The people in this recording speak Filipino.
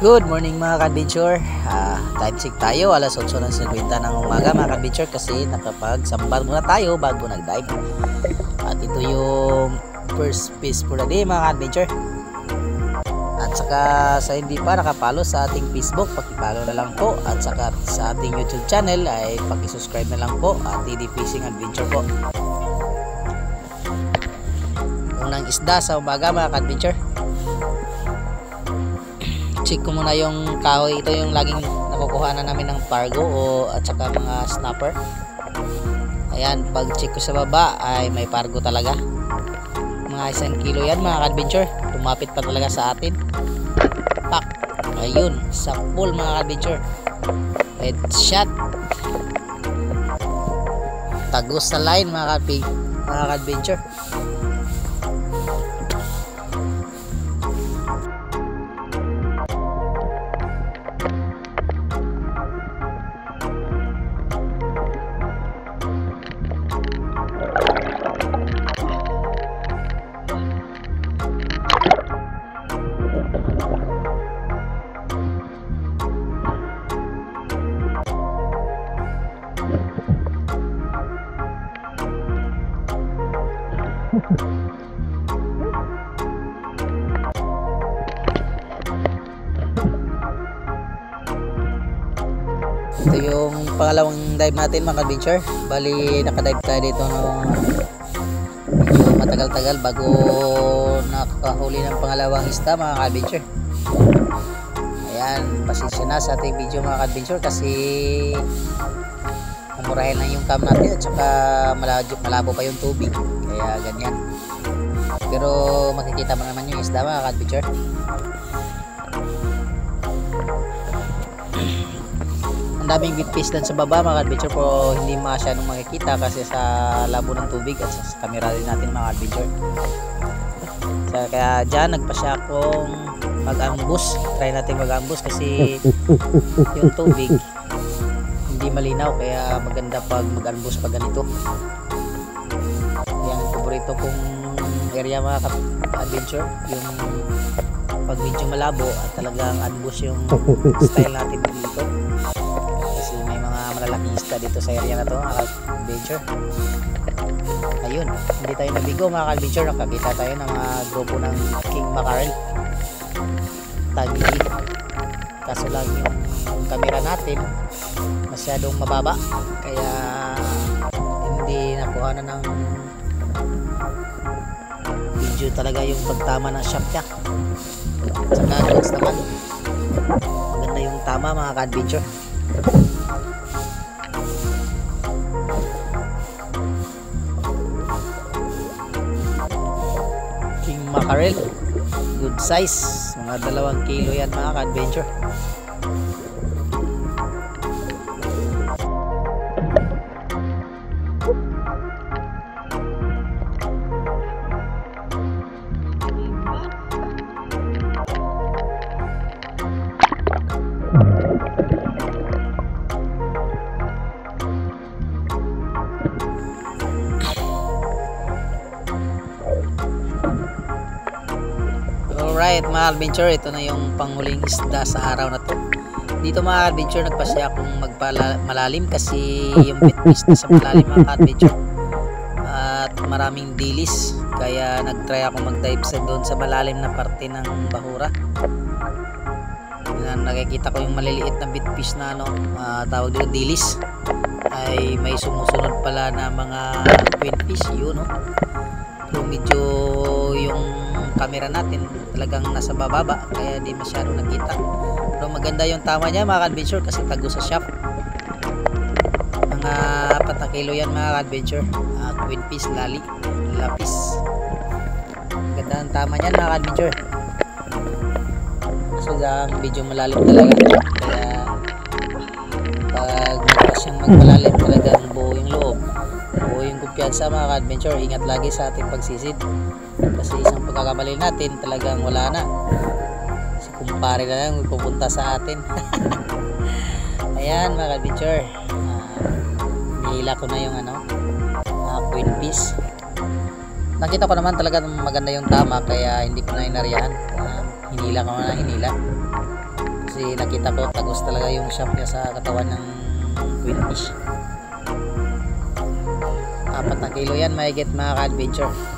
Good morning mga ka-adventure. Time check tayo, alas 8:50 ng umaga mga ka-adventure kasi nakapag-sambal muna tayo bago nag-dive. At ito yung first fish for the day mga ka-adventure. At saka sa hindi pa nakapalo sa ating Facebook, paki-follow na lang po. At saka sa ating YouTube channel ay paki-subscribe na lang po at TD Fishing Adventure po. Unang isda sa umaga mga ka-adventure. Check ko muna yung kahoy. Ito yung laging nakukuha na namin ng pargo at saka mga snapper. Ayan, pag check ko sa baba ay may pargo talaga. Mga 1 kilo yan mga ka-adventure. Lumapit pa talaga sa atin. Pak! Ayun, sakpul mga ka-adventure. Headshot. Tagos sa line mga ka-adventure. Ito yung pangalawang dive natin mga ka-adventure. Bali nakadive tayo dito no, medyo matagal-tagal bago nakahuli ng pangalawang isda mga ka-adventure. Ayan, pasensya na sa ating video mga ka-adventure kasi mumurahin lang yung cam natin at saka malabo pa yung tubig, kaya ganyan. Pero makikita mo naman yung isda mga ka-adventure. Ang daming bitfish dan sa baba mga ka-adventure, po hindi masyadong makikita kasi sa labo ng tubig at sa camera din natin mga ka-adventure. Kaya dyan nagpasya akong mag-ambush. Try natin mag-ambush kasi yung tubig hindi malinaw, kaya maganda pag mag-ambush pag ganito. Yan ang paborito kong area mga ka-adventure, yung pag medyo malabo at talagang ambush yung style natin dito. Kasi may mga malalaking isda dito sa area na to mga ka-adventure. Ayun, hindi tayo nabigo mga ka-adventure. Nakakita tayo ng mga grupo ng king mackerel, tagili. Kaso lang yung camera natin masyadong mababa, kaya hindi nakuha na ng video talaga yung pagtama ng shot niya. Saka goods naman, maganda yung tama mga ka-adventure. King mackerel, good size, mga 2 kilo yan mga ka-adventure. Alright mga adventure, ito na yung panghuling isda sa araw na to. Dito mga adventure, nagpasya akong magpamalalim kasi yung bitfish na sa malalim mga adventure at maraming dilis, kaya nagtry ako mag-dive sa doon sa malalim na parte ng bahura. Nakikita ko yung maliliit na bitfish na tawag dito dilis, ay may sumusunod pala na mga queenfish yun no. Pero medyo yung camera natin talagang nasa bababa, kaya di masyadong nakita. Pero maganda yung tama niya mga ka-adventure kasi tago sa shop. Mga 4 kilo yan mga ka-adventure. Queenfish, lapis. Ganda ang tama niyan mga ka-adventure. So medyo malalim talaga, kaya pag siyang magmalalim talagang buo yung loob, buo yung kumpiyansa mga ka-adventure. Ingat lagi sa ating pagsisid kasi isang pagkakamali natin talagang wala na, si kumpare na lang pupunta sa atin. Ayan mga ka-adventure, nihila ko na yung queenfish. Nakita ko naman talaga maganda yung tama, kaya hindi ko na inaryahan. Hinila ko na hinila. kasi nakita ko tagos talaga yung shaft niya sa katawan ng queen fish. 4 na kilo yan mahigit mga ka-adventure.